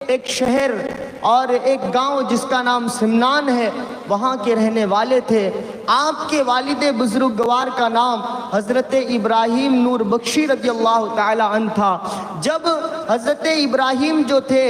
ایک شہر اور ایک گاؤں جس کا نام سمنان ہے، وہاں کے رہنے والے تھے۔ آپ کے والد بزرگوار کا نام حضرت ابراہیم نور بخشی رضی اللہ تعالی عنہ تھا۔ جب حضرت ابراہیم جو تھے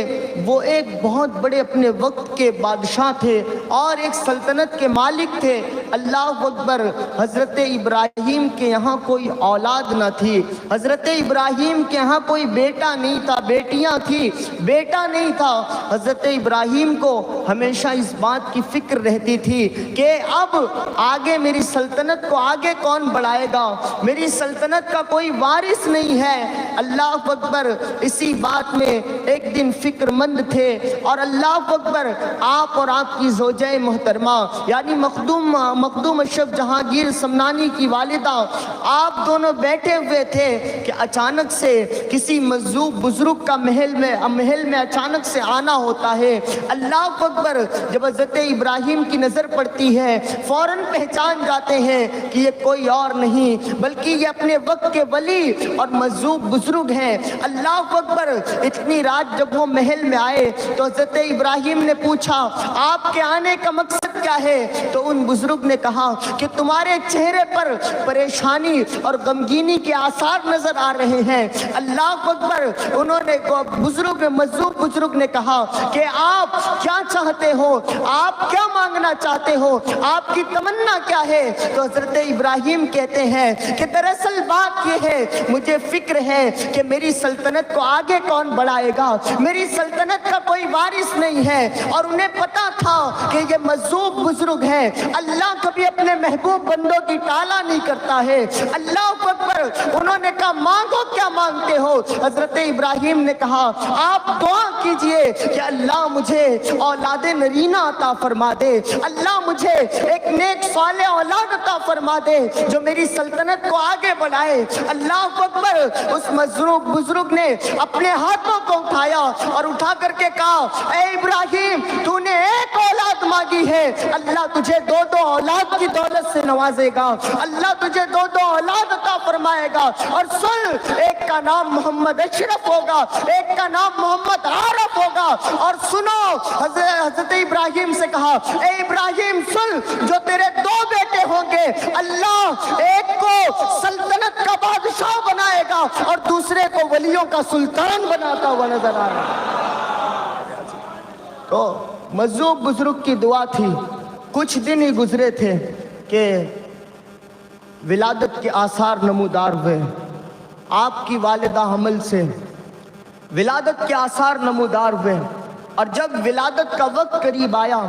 وہ ایک بہت بڑے اپنے وقت کے بادشاہ تھے اور ایک سلطنت کے مالک تھے، اللہ اکبر، حضرت ابراہیم کے یہاں کوئی اولاد نہ تھی، حضرت ابراہیم کے یہاں کوئی بیٹا نہیں تھا، بیٹیاں تھی، بیٹا نہیں تھا۔ حضرت ابراہیم کو ہمیشہ اس بات کی فکر رہتی تھی کہ اب آگے میری سلطنت کو آگے کون بڑھائے گا، میری سلطنت کا کوئی وارث نہیں ہے، اللہ اکبر۔ اسی بات میں ایک دن فکر مند تھے اور اللہ اکبر، آپ اور آپ کی زوجہ محترمہ یعنی مخدوم اشرف جہانگیر سمنانی کی والدہ، آپ دونوں بیٹھے ہوئے تھے کہ اچانک سے کسی مجذوب بزرگ کا محل میں اچانک سے آنا ہوتا ہے۔ اللہ اکبر، جب حضرت ابراہیم کی نظر پڑتی ہے فوراً پہچان جاتے ہیں کہ یہ کوئی اور نہیں بلکہ یہ اپنے وقت کے ولی اور مجذوب بزرگ ہیں۔ اللہ اکبر، اتنی رات جب وہ محل میں آئے تو حضرت ابراہیم نے پوچھا آپ کے آنے کا مقصد کیا ہے؟ تو ان بزرگ نے کہا کہ تمہارے چہرے پر پریشانی اور غمگینی کے آثار نظر آ رہے ہیں۔ اللہ اکبر، انہوں نے مجذوب بزرگ نے کہا کہ آپ کیا چاہتے ہو، آپ کیا مانگنا چاہتے ہو، آپ کی تمنا کیا ہے؟ تو حضرت ابراہیم کہتے ہیں کہ دراصل بات یہ ہے، مجھے فکر ہے کہ میری سلطنت کو آگے کون بڑھائے گا، میری سلطنت کا کوئی وارث نہیں ہے، اور انہیں پتا تھا کہ یہ مجذوب بزرگ ہیں، اللہ کبھی اپنے محبوب بندوں کی ٹالا نہیں کرتا ہے۔ اللہ اکبر، انہوں نے کہا مانگو کیا مانگتے ہو؟ حضرت ابراہیم نے کہا آپ دعا کیجئے کہ اللہ مجھے اولاد نرینہ عطا فرما دے، اللہ مجھے ایک نیک صالح اولاد عطا فرما دے جو میری سلطنت کو آگے بڑھائے۔ اللہ اکبر، اس مجذوب بزرگ نے اپنے ہاتھوں کو اٹھایا اور اٹھا کر کے کہا اے ابراہیم، تو نے ایک اولاد مانگی ہے، اللہ تجھے دو اولاد کی دولت سے نوازے گا، اللہ تجھے دو اولاد عطا فرمائے گا۔ اور سن، ایک کا نام محمد اشرف ہوگا، ایک کا نام محمد عارف ہوگا۔ اور سنو، حضرت ابراہیم سے کہا اے ابراہیم سن، جو تیرے دو بیٹے ہوں گے اللہ ایک کو سلطنت کا بادشاہ بنائے گا اور دوسرے کو ولیوں کا سلطان بناتا ہوا نظر آ رہا ہے۔ تو مجذوب بزرگ کی دعا تھی۔ کچھ دن ہی گزرے تھے کہ ولادت کے آثار نمودار ہوئے، آپ کی والدہ حمل سے ولادت کے آثار نمودار ہوئے، اور جب ولادت کا وقت قریب آیا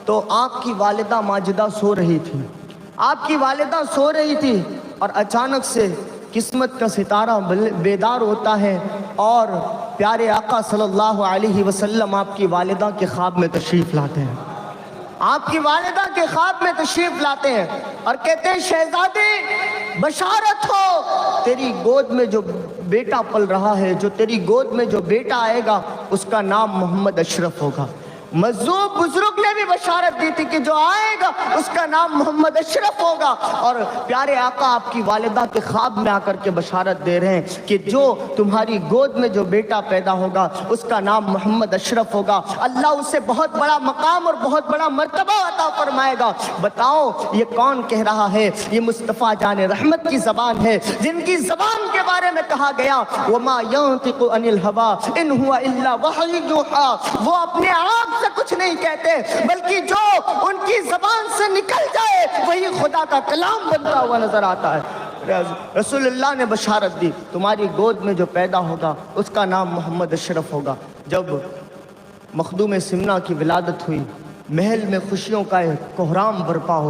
تو آپ کی والدہ ماجدہ سو رہی تھی، آپ کی والدہ سو رہی تھی، اور اچانک سے قسمت کا ستارہ بیدار ہوتا ہے اور پیارے آقا صلی اللہ علیہ وسلم آپ کی والدہ کے خواب میں تشریف لاتے ہیں، آپ کی والدہ کے خواب میں تشریف لاتے ہیں اور کہتے ہیں شہزادے بشارت ہو، تیری گود میں جو بیٹا پل رہا ہے، جو تیری گود میں جو بیٹا آئے گا اس کا نام محمد اشرف ہوگا۔ مجذوب بزرگ نے بھی بشارت دی تھی کہ جو آئے گا اس کا نام محمد اشرف ہوگا، اور پیارے آقا آپ کی والدہ کے خواب میں آ کر کے بشارت دے رہے ہیں کہ جو تمہاری گود میں جو بیٹا پیدا ہوگا اس کا نام محمد اشرف ہوگا، اللہ اسے بہت بڑا مقام اور بہت بڑا مرتبہ عطا فرمائے گا۔ بتاؤ یہ کون کہہ رہا ہے؟ یہ مصطفیٰ جان رحمت کی زبان ہے، جن کی زبان کے بارے میں کہا گیا وَمَا يَنطِقُ عَنِ الْهَوَىٰ إِنْ هُوَ إِلَّا وَحْيٌ يُوحَىٰ، وہ اپنے آپ سے کچھ نہیں کہتے بلکہ جو ان کی زبان سے نکل جائے وہی خدا کا کلام بنتا ہوا نظر آتا ہے۔ رسول اللہ نے بشارت دی تمہاری گود میں جو پیدا ہوگا اس کا نام محمد اشرف ہوگا۔ جب مخدوم سمنا کی ولادت ہوئی، محل میں خوشیوں کا ایک کوہرام برپا ہو